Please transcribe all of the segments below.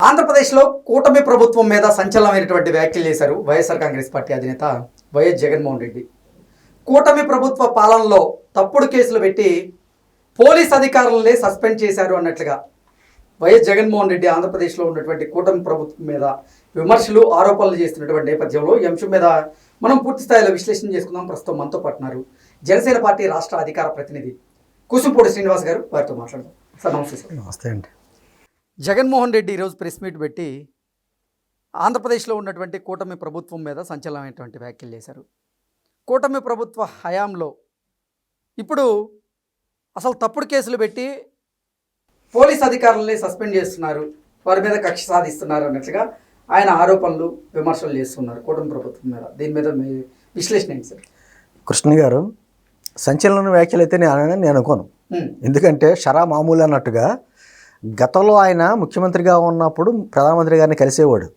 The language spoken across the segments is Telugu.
ఆంధ్రప్రదేశ్లో కూటమి ప్రభుత్వం మీద సంచలనమైనటువంటి వ్యాఖ్యలు చేశారు వైఎస్ఆర్ కాంగ్రెస్ పార్టీ అధినేత వైఎస్ జగన్మోహన్ రెడ్డి. కూటమి ప్రభుత్వ పాలనలో తప్పుడు కేసులు పెట్టి పోలీస్ అధికారులనే సస్పెండ్ చేశారు అన్నట్లుగా వైఎస్ జగన్మోహన్ రెడ్డి ఆంధ్రప్రదేశ్లో ఉన్నటువంటి కూటమి ప్రభుత్వం మీద విమర్శలు ఆరోపణలు చేస్తున్నటువంటి నేపథ్యంలో ఈ అంశం మీద మనం పూర్తి స్థాయిలో విశ్లేషణ చేసుకుందాం. ప్రస్తుతం మనతో పాటున్నారు జనసేన పార్టీ రాష్ట్ర అధికార ప్రతినిధి కుసుంపూడి శ్రీనివాస్ గారు. వారితో మాట్లాడదాం. సార్ నమస్తే. సార్ నమస్తే అండి. జగన్మోహన్ రెడ్డి ఈరోజు ప్రెస్ మీట్ పెట్టి ఆంధ్రప్రదేశ్లో ఉన్నటువంటి కూటమి ప్రభుత్వం మీద సంచలనమైనటువంటి వ్యాఖ్యలు చేశారు. కూటమి ప్రభుత్వ హయాంలో ఇప్పుడు అసలు తప్పుడు కేసులు పెట్టి పోలీస్ అధికారులని సస్పెండ్ చేస్తున్నారు, వారి మీద కక్ష సాధిస్తున్నారు అన్నట్లుగా ఆయన ఆరోపణలు విమర్శలు చేస్తున్నారు కూటమి ప్రభుత్వం మీద. దీని మీద మీ విశ్లేషణ ఏంటి సార్? కృష్ణ గారు, సంచలన వ్యాఖ్యలు అయితే నేను అనుకోను. ఎందుకంటే షరా మామూలు అన్నట్టుగా గతంలో ఆయన ముఖ్యమంత్రిగా ఉన్నప్పుడు ప్రధానమంత్రి గారిని కలిసేవాడు.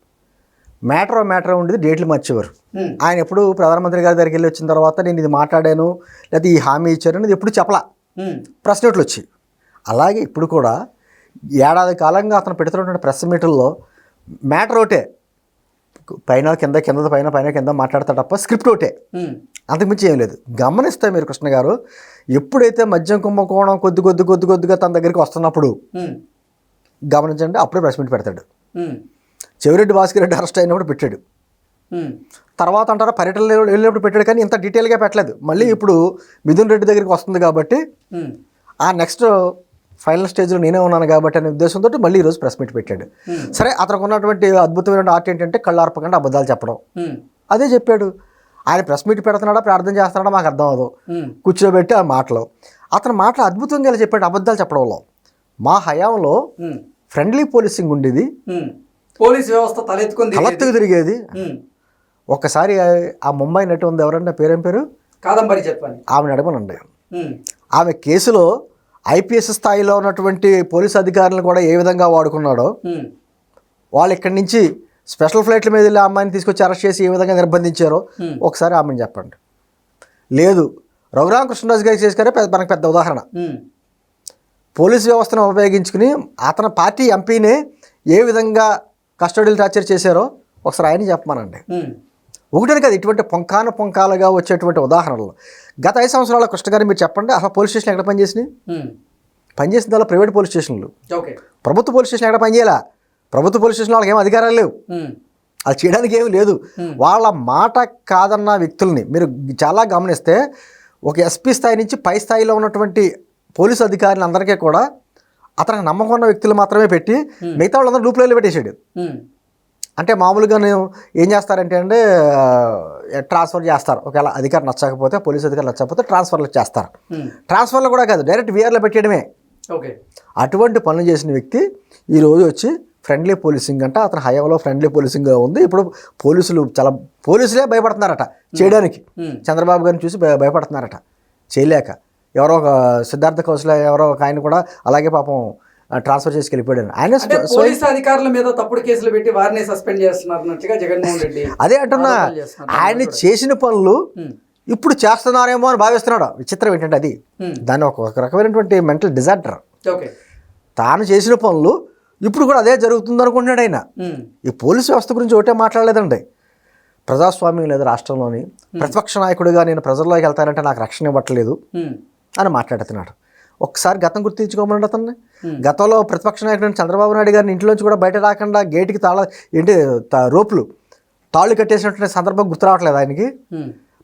మ్యాటర్ ఉండేది, డేట్లు మర్చేవారు. ఆయన ఎప్పుడు ప్రధానమంత్రి గారి దగ్గరికి వెళ్ళి వచ్చిన తర్వాత నేను ఇది మాట్లాడాను లేకపోతే ఈ హామీ ఇచ్చాను ఇది ఎప్పుడు చెప్పలా, ప్రెస్ నోట్లు వచ్చి. అలాగే ఇప్పుడు కూడా ఏడాది కాలంగా అతను పెడుతున్నటువంటి ప్రెస్ మీటుల్లో మ్యాటర్ ఒకటే, పైన కింద కింద పైన పైన కింద మాట్లాడతా తప్ప స్క్రిప్ట్ ఒకటే, అంతకుమించి ఏం లేదు. గమనిస్తే మీరు కృష్ణ గారు, ఎప్పుడైతే మద్యం కుంభకోణం కొద్దిగా తన దగ్గరికి వస్తున్నప్పుడు గమనించండి, అప్పుడే ప్రెస్ మీట్ పెడతాడు. చెవిరెడ్డి భాస్కర్ రెడ్డి అరెస్ట్ అయినప్పుడు పెట్టాడు, తర్వాత అంటారా పర్యటనలో వెళ్ళినప్పుడు పెట్టాడు, కానీ ఇంత డీటెయిల్గా పెట్టలేదు. మళ్ళీ ఇప్పుడు మిథున్ రెడ్డి దగ్గరికి వస్తుంది కాబట్టి ఆ నెక్స్ట్ ఫైనల్ స్టేజ్లో నేనే ఉన్నాను కాబట్టి అనే ఉద్దేశంతో మళ్ళీ ఈరోజు ప్రెస్ మీట్ పెట్టాడు. సరే, అతనికి ఉన్నటువంటి అద్భుతమైన ఆర్ట్ ఏంటంటే కళ్ళార్పకుండా అబద్ధాలు చెప్పడం. అదే చెప్పాడు. ఆయన ప్రెస్ మీట్ పెడుతున్నాడా ప్రార్థన చేస్తున్నాడా మాకు అర్థం అవ్వదు. కూర్చోబెట్టి ఆ మాటలు, అతని మాటలు అద్భుతంగా చెప్పాడు అబద్ధాలు చెప్పడంలో. మా హయాంలో ఫ్రెండ్లీ పోలీసింగ్ ఉండేది, పోలీస్ వ్యవస్థ తలెత్తుకు తిరిగేది. ఒక్కసారి ఆ ముంబై నటి ఉంది, ఎవరంటే పేరేం పేరు, కాదంబరి చెప్పండి, ఆమెను అడగనండి. ఆమె కేసులో ఐపీఎస్ స్థాయిలో ఉన్నటువంటి పోలీస్ అధికారులను కూడా ఏ విధంగా వాడుకున్నాడో, వాళ్ళు ఇక్కడి నుంచి స్పెషల్ ఫ్లైట్ల మీద వెళ్ళి ఆ అమ్మాయిని తీసుకొచ్చి అరెస్ట్ చేసి ఏ విధంగా నిర్బంధించారో ఒకసారి ఆమెను చెప్పండి. లేదు, రఘురామకృష్ణరాజు గారి కేసు గారే మనకు పెద్ద ఉదాహరణ. పోలీస్ వ్యవస్థను ఉపయోగించుకుని అతని పార్టీ ఎంపీనే ఏ విధంగా కస్టడీలు టార్చర్ చేశారో ఒకసారి ఆయన చెప్పమానండి. ఒకటే కదా, ఇటువంటి పొంకాలుగా వచ్చేటువంటి ఉదాహరణలు. గత 5 సంవత్సరాల కృష్ణ గారు మీరు చెప్పండి, అసలు పోలీస్ స్టేషన్ ఎక్కడ పనిచేసినాయి? పనిచేసిన దానిలో ప్రైవేట్ పోలీస్ స్టేషన్లు. ప్రభుత్వ పోలీస్ స్టేషన్ ఎక్కడ పనిచేయాలా? ప్రభుత్వ పోలీస్ స్టేషన్ వాళ్ళకి ఏం అధికారాలు లేవు, అది చేయడానికి ఏమి లేదు. వాళ్ళ మాట కాదన్న వ్యక్తుల్ని మీరు చాలా గమనిస్తే ఒక ఎస్పీ స్థాయి నుంచి పై స్థాయిలో ఉన్నటువంటి పోలీసు అధికారులు అందరికీ కూడా అతనికి నమ్మకం ఉన్న వ్యక్తులు మాత్రమే పెట్టి మిగతా వాళ్ళందరూ లూప్లో పెట్టేశాడు. అంటే మామూలుగా ఏం చేస్తారంటే అండి, ట్రాన్స్ఫర్ చేస్తారు. ఒకవేళ అధికారం నచ్చకపోతే, పోలీసు అధికారులు నచ్చకపోతే ట్రాన్స్ఫర్లు చేస్తారు. ట్రాన్స్ఫర్లు కూడా కాదు, డైరెక్ట్ వీఆర్లో పెట్టేయడమే. అటువంటి పనులు చేసిన వ్యక్తి ఈరోజు వచ్చి ఫ్రెండ్లీ పోలీసింగ్ అంట, అతని హయాంలో ఫ్రెండ్లీ పోలీసింగ్ ఉంది. ఇప్పుడు పోలీసులే భయపడుతున్నారట చేయడానికి. చంద్రబాబు గారిని చూసి భయపడుతున్నారట చేయలేక. ఎవరో ఒక సిద్ధార్థ కౌశల్ ఎవరో ఒక ఆయన కూడా అలాగే పాపం ట్రాన్స్ఫర్ చేసి వెళ్ళిపోయాడు. ఆయన పోలీసు అధికారుల మీద తప్పుడు కేసులు పెట్టి వారిని సస్పెండ్ చేస్తున్నారు జగన్మోహన్ రెడ్డి. అదే అంటున్నా, ఆయన చేసిన పనులు ఇప్పుడు చేస్తున్నారేమో అని భావిస్తున్నాడు. విచిత్రం ఏంటంటే అది దాని ఒక రకమైనటువంటి మెంటల్ డిజార్డర్. తాను చేసిన పనులు ఇప్పుడు కూడా అదే జరుగుతుంది అనుకుంటున్నాడు ఆయన. ఈ పోలీసు వ్యవస్థ గురించి ఒకటే మాట్లాడలేదండి. ప్రజాస్వామ్యం లేదు రాష్ట్రంలోని, ప్రతిపక్ష నాయకుడిగా నేను ప్రజల్లోకి వెళ్తానంటే నాకు రక్షణ ఇవ్వట్లేదు అని మాట్లాడుతున్నాడు. ఒకసారి గతం గుర్తించుకోమన్నాడు అతన్ని. గతంలో ప్రతిపక్ష నాయకుడు చంద్రబాబు నాయుడు గారిని ఇంట్లోంచి కూడా బయట రాకుండా గేటుకి రోపులు తాళ్ళు కట్టేసినటువంటి సందర్భం గుర్తు రావట్లేదు ఆయనకి.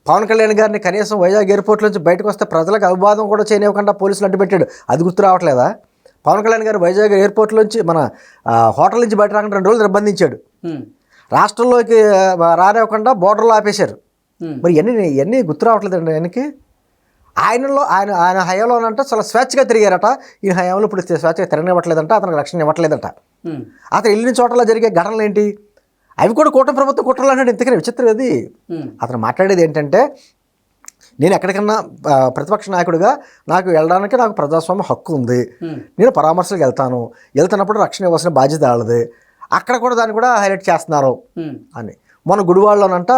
పవన్ కళ్యాణ్ గారిని కనీసం వైజాగ్ ఎయిర్పోర్ట్ నుంచి బయటకు వస్తే ప్రజలకు అభివాదం కూడా చేయనివ్వకుండా పోలీసులు అడ్డుపెట్టాడు, అది గుర్తు రావట్లేదా? పవన్ కళ్యాణ్ గారు వైజాగ్ ఎయిర్పోర్ట్లోంచి మన హోటల్ నుంచి బయట రాకుండా 2 రోజులు నిర్బంధించాడు. రాష్ట్రంలోకి రానివ్వకుండా బోర్డర్లో ఆపేశారు. మరి ఇవన్నీ గుర్తు రావట్లేదండి ఆయనకి. ఆయన హయాంలోనంటే చాలా స్వేచ్ఛగా తిరిగారట, ఈ హయాంలో ఇప్పుడు స్వేచ్ఛగా తిరగనివ్వట్లేదంట, అతనికి రక్షణ ఇవ్వట్లేదంట. అతను వెళ్ళిన చోట్ల జరిగే ఘటనలు ఏంటి, అవి కూడా కూటమి ప్రభుత్వ కుట్రలు అన్నాడు. ఇంతకనే విచిత్రం అది. అతను మాట్లాడేది ఏంటంటే, నేను ఎక్కడికన్నా ప్రతిపక్ష నాయకుడిగా నాకు వెళ్ళడానికి నాకు ప్రజాస్వామ్య హక్కు ఉంది, నేను పరామర్శలకు వెళ్తున్నప్పుడు రక్షణ ఇవ్వాల్సిన బాధ్యత వాళ్ళది, అక్కడ కూడా దాన్ని కూడా హైలైట్ చేస్తున్నారు అని. మన గుడివాడలోనంట,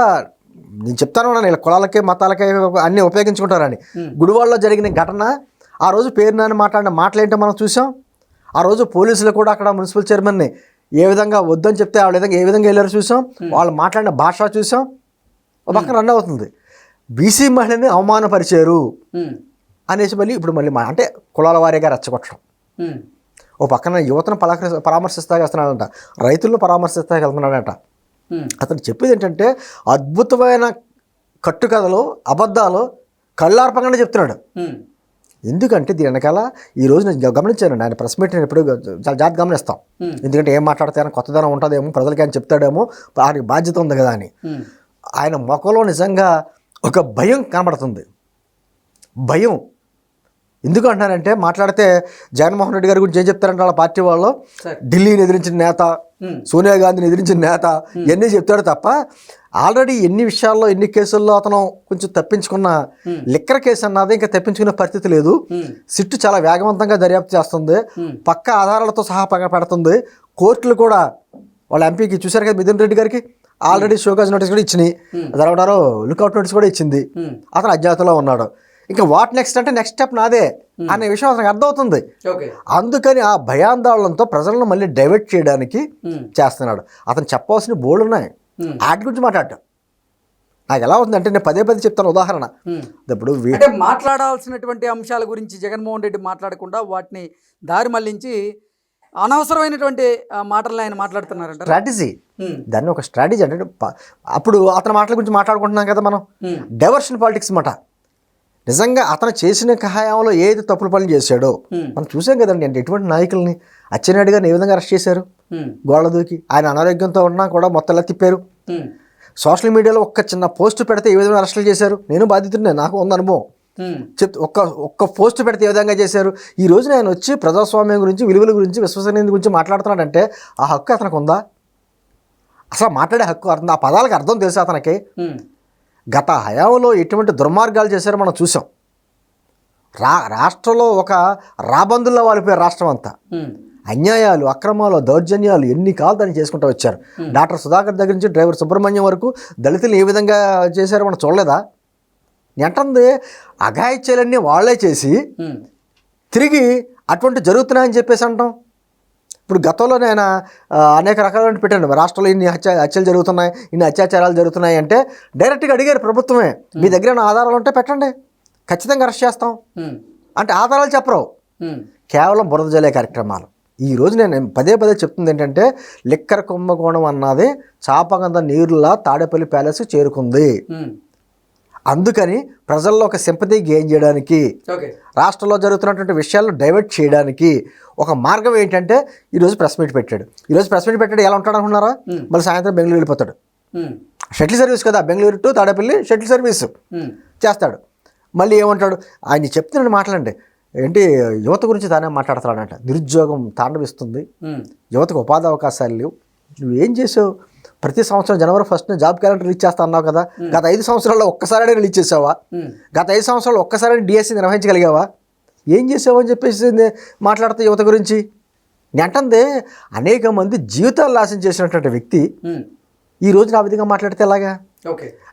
నేను చెప్తాను వీళ్ళ కులాలకి మతాలకి అన్నీ ఉపయోగించుకుంటారని, గుడివాడలో జరిగిన ఘటన ఆ రోజు పేరు నాని మాట్లాడిన మాటలు ఏంటో మనం చూసాం. ఆ రోజు పోలీసులు కూడా అక్కడ మున్సిపల్ చైర్మన్ని ఏ విధంగా వద్దని చెప్తే ఆ విధంగా ఏ విధంగా వెళ్ళారో చూసాం, వాళ్ళు మాట్లాడిన భాష చూసాం. ఒక పక్కన రన్ అవుతుంది, బీసీ మహిళని అవమానపరిచారు అనేసి మళ్ళీ అంటే కులాల వారీగా రెచ్చగొట్టడం. ఓ పక్కన యువతను పరామర్శిస్తా వెళ్తున్నాడంట, రైతులను పరామర్శిస్తా వెళ్తున్నాడంట. అతను చెప్పేది ఏంటంటే అద్భుతమైన కట్టుకథలు, అబద్ధాలు కళ్ళార్పంగానే చెప్తున్నాడు. ఎందుకంటే దీని వెనకాల ఈరోజు నేను గమనించాను, ఆయన ప్రెస్ మీట్ నేను ఎప్పుడు చాలా జాగ్రత్త గమనిస్తాం. ఎందుకంటే ఏం మాట్లాడితే కొత్తదనం ఉంటుందేమో, ప్రజలకి ఆయన చెప్తాడేమో, ఆయనకి బాధ్యత ఉంది కదా అని. ఆయన ముఖంలో నిజంగా ఒక భయం కనబడుతుంది. భయం ఎందుకు అంటున్నారంటే, మాట్లాడితే జగన్మోహన్ రెడ్డి గారి గురించి ఏం చెప్తారంటే వాళ్ళ పార్టీ వాళ్ళు, ఢిల్లీని ఎదిరించిన నేత, సోనియా గాంధీని ఎదిరించిన నేత, ఇవన్నీ చెప్తాడు తప్ప ఆల్రెడీ ఎన్ని విషయాల్లో ఎన్ని కేసుల్లో అతను కొంచెం తప్పించుకున్న లిక్కర్ కేసు అన్నది ఇంకా తప్పించుకునే పరిస్థితి లేదు. సిట్టు చాలా వేగవంతంగా దర్యాప్తు చేస్తుంది, పక్క ఆధారాలతో సహా పెడుతుంది. కోర్టులు కూడా వాళ్ళ ఎంపీకి చూశారు కదా మిథున్ రెడ్డి గారికి ఆల్రెడీ షోకాజ్ నోటీస్ కూడా ఇచ్చినాయి, జరగడారో లుకౌట్ నోటీస్ కూడా ఇచ్చింది. అతను అజ్ఞాతంలో ఉన్నాడు. ఇంకా వాట్ నెక్స్ట్ అంటే నెక్స్ట్ స్టెప్ నాదే అనే విషయం అతనికి అర్థమవుతుంది. అందుకని ఆ భయాందోళనతో ప్రజలను మళ్ళీ డైవర్ట్ చేయడానికి చేస్తున్నాడు. అతను చెప్పవలసిన బోర్డు ఉన్నాయి, వాటి గురించి మాట్లాడటం నాకు ఎలా అవుతుంది అంటే, నేను పదే చెప్తాను ఉదాహరణ. ఇప్పుడు అంటే మాట్లాడాల్సినటువంటి అంశాల గురించి జగన్మోహన్ రెడ్డి మాట్లాడకుండా వాటిని దారి మళ్లించి అనవసరమైనటువంటి మాటలను ఆయన మాట్లాడుతున్నారంట. స్ట్రాటజీ, దాన్ని ఒక స్ట్రాటజీ అంటే అప్పుడు అతని మాటల గురించి మాట్లాడుకుంటున్నాం కదా మనం, డైవర్షన్ పాలిటిక్స్ మాట. నిజంగా అతను చేసిన హయాంలో ఏది తప్పుల పనులు చేశాడో మనం చూసాం కదండి. అంటే ఎటువంటి నాయకుల్ని, అచ్చెన్నాయుడు గారిని ఏ విధంగా అరెస్ట్ చేశారు, గోళ్ళ దూకి. ఆయన అనారోగ్యంతో ఉన్నా కూడా మొత్తం ఎలా తిప్పారు. సోషల్ మీడియాలో ఒక్క చిన్న పోస్ట్ పెడితే ఏ విధంగా అరెస్టులు చేశారు. నేను బాధితుడినే, నాకు ఉంది అనుభవం. ఒక్క పోస్ట్ పెడితే ఏ విధంగా చేశారు. ఈ రోజున ఆయన వచ్చి ప్రజాస్వామ్యం గురించి, విలువల గురించి, విశ్వసనీయత గురించి మాట్లాడుతున్నాడంటే ఆ హక్కు అతనికి ఉందా? అసలు మాట్లాడే హక్కు అర్థం, ఆ పదాలకు అర్థం తెలుసా అతనికి? గత హయాంలో ఎటువంటి దుర్మార్గాలు చేశారో మనం చూసాం. రాష్ట్రంలో ఒక రాబందుల్లో వాలిపోయారు రాష్ట్రం అంతా. అన్యాయాలు, అక్రమాలు, దౌర్జన్యాలు ఎన్ని కాలు దాన్ని చేసుకుంటూ వచ్చారు. డాక్టర్ సుధాకర్ దగ్గర నుంచి డ్రైవర్ సుబ్రహ్మణ్యం వరకు దళితులు ఏ విధంగా చేశారో మనం చూడలేదా? ఎంటుంది అఘాయిత్యాలన్నీ వాళ్లే చేసి తిరిగి అటువంటి జరుగుతున్నాయని చెప్పేసి అంటాం. ఇప్పుడు గతంలోనే ఆయన అనేక రకాలైన పెట్టాను, రాష్ట్రంలో ఇన్ని హత్యలు జరుగుతున్నాయి, ఇన్ని అత్యాచారాలు జరుగుతున్నాయి అంటే డైరెక్ట్గా అడిగారు ప్రభుత్వమే, మీ దగ్గర ఆధారాలు ఉంటే పెట్టండి, ఖచ్చితంగా అరెస్ట్ చేస్తాం అంటే ఆధారాలు చెప్పరు, కేవలం బురద జల్లే కార్యక్రమాలు. ఈ రోజు నేను పదే చెప్తుంది ఏంటంటే, లిక్కర్ కుంభకోణం అన్నది చాపగంద నీరులా తాడేపల్లి ప్యాలెస్ చేరుకుంది. అందుకని ప్రజల్లో ఒక సింపతి గెయిన్ చేయడానికి, రాష్ట్రంలో జరుగుతున్నటువంటి విషయాలను డైవర్ట్ చేయడానికి ఒక మార్గం ఏంటంటే ఈరోజు ప్రెస్ మీట్ పెట్టాడు. ఈరోజు ప్రెస్ మీట్ పెట్టాడు, ఎలా ఉంటాడు అనుకున్నారా? మళ్ళీ సాయంత్రం బెంగళూరు వెళ్ళిపోతాడు. షటిల్ సర్వీస్ కదా, Bengaluru to Tadepalli shuttle service చేస్తాడు. మళ్ళీ ఏమంటాడు, ఆయన చెప్తున్నాడు మాట్లాడండి ఏంటి, యువత గురించి తానే మాట్లాడతాడంట. నిరుద్యోగం తాండవిస్తుంది, యువతకు ఉపాధి అవకాశాలు లేవు. నువ్వేం చేసావు? ప్రతి సంవత్సరం జనవరి 1న జాబ్ క్యాలెండర్ రిలీజ్ చేస్తా అన్నావు కదా, గత 5 సంవత్సరాల్లో ఒక్కసారి రిలీజ్ చేసావా? గత 5 సంవత్సరాలు ఒక్కసారి డిఎస్సి నిర్వహించగలిగావా? ఏం చేసావు అని చెప్పేసి మాట్లాడుతూ యువత గురించి నేంటందే. అనేక మంది జీవితాలు నాశనం చేసినటువంటి వ్యక్తి ఈ రోజు నా విధంగా మాట్లాడితే ఎలాగా?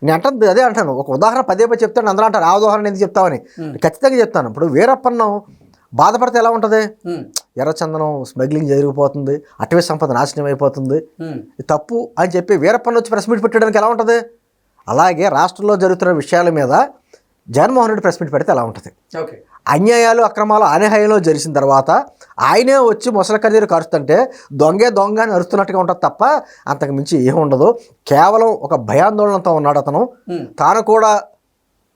నేను అంటుంది అదే అంటాను, ఒక ఉదాహరణ పదే చెప్తాను, అందరూ అంటారు ఆ ఉదాహరణ ఎందుకు చెప్తావని. ఖచ్చితంగా చెప్తాను. ఇప్పుడు వీరప్పన్నం బాధపడితే ఎలా ఉంటుంది? ఎర్రచందనం స్మగ్లింగ్ జరిగిపోతుంది, అటవీ సంపద నాశనం అయిపోతుంది, తప్పు అని చెప్పి వీరప్పన్న వచ్చి ప్రెస్ మీట్ పెట్టడానికి ఎలా ఉంటుంది? అలాగే రాష్ట్రంలో జరుగుతున్న విషయాల మీద జగన్మోహన్ రెడ్డి ప్రెస్ మీట్ పెడితే ఎలా ఉంటుంది? అన్యాయాలు, అక్రమాలు అన్యాయంలో జరిసిన తర్వాత ఆయనే వచ్చి ముసలి కన్నీరు కరుస్తుంటే దొంగ అని అరుస్తున్నట్టుగా ఉంటుంది తప్ప అంతకు మించి ఏముండదు. కేవలం ఒక భయాందోళనతో ఉన్నాడు అతను. తాను కూడా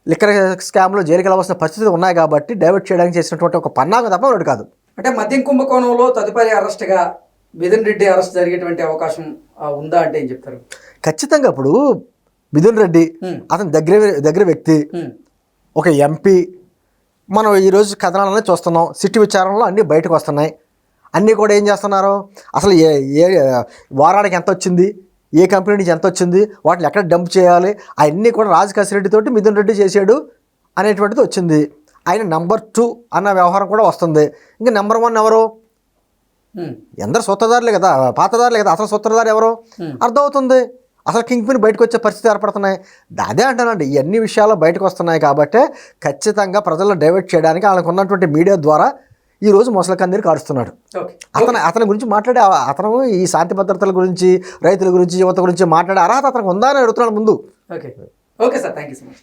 లిక్కర్ స్కామ్లో జైలుకి వెళ్ళవలసిన పరిస్థితులు ఉన్నాయి కాబట్టి డైవర్ట్ చేయడానికి చేసినటువంటి ఒక పన్నాగం తప్ప వాడు కాదు. అంటే మద్యం కుంభకోణంలో తదుపరి అరెస్ట్గా మిథున్ రెడ్డి అరెస్ట్ జరిగేటువంటి అవకాశం ఉందా అంటే ఏం చెప్తారు? ఖచ్చితంగా. ఇప్పుడు మిథున్ రెడ్డి అతని దగ్గర వ్యక్తి, ఒక ఎంపీ. మనం ఈరోజు కథనాలనే చూస్తున్నాం, సిటీ విచారణలో అన్నీ బయటకు వస్తున్నాయి. అన్నీ కూడా ఏం చేస్తున్నారు, అసలు ఏ వారానికి ఎంత వచ్చింది, ఏ కంపెనీ నుంచి ఎంత వచ్చింది, వాటిని ఎక్కడ డంప్ చేయాలి, అవన్నీ కూడా రాజకేశ్ రెడ్డితోటి మిథున్ రెడ్డి చేశాడు అనేటువంటిది వచ్చింది. ఆయన నెంబర్ 2 అన్న వ్యవహారం కూడా వస్తుంది. ఇంకా నెంబర్ 1 ఎవరు? అందరు సూత్రధారులే కదా, పాతదారులే కదా. అసలు సూత్రధారు ఎవరు అర్థమవుతుంది. అసలు కింగ్ పిన్ బయటకు వచ్చే పరిస్థితి ఏర్పడుతున్నాయి. అదే అంటానండి, ఇవన్నీ విషయాలు బయటకు వస్తున్నాయి కాబట్టి ఖచ్చితంగా ప్రజలను డైవర్ట్ చేయడానికి వాళ్ళకు ఉన్నటువంటి మీడియా ద్వారా ఈరోజు మొసల కందిరి కారుస్తున్నాడు. ఓకే. అతని గురించి మాట్లాడే అతను ఈ శాంతి భద్రతల గురించి, రైతుల గురించి, యువత గురించి మాట్లాడే అర్హత అతనికి ఉందా అని అడుగుతున్నాడు ముందు. Okay okay sir, thank you so much.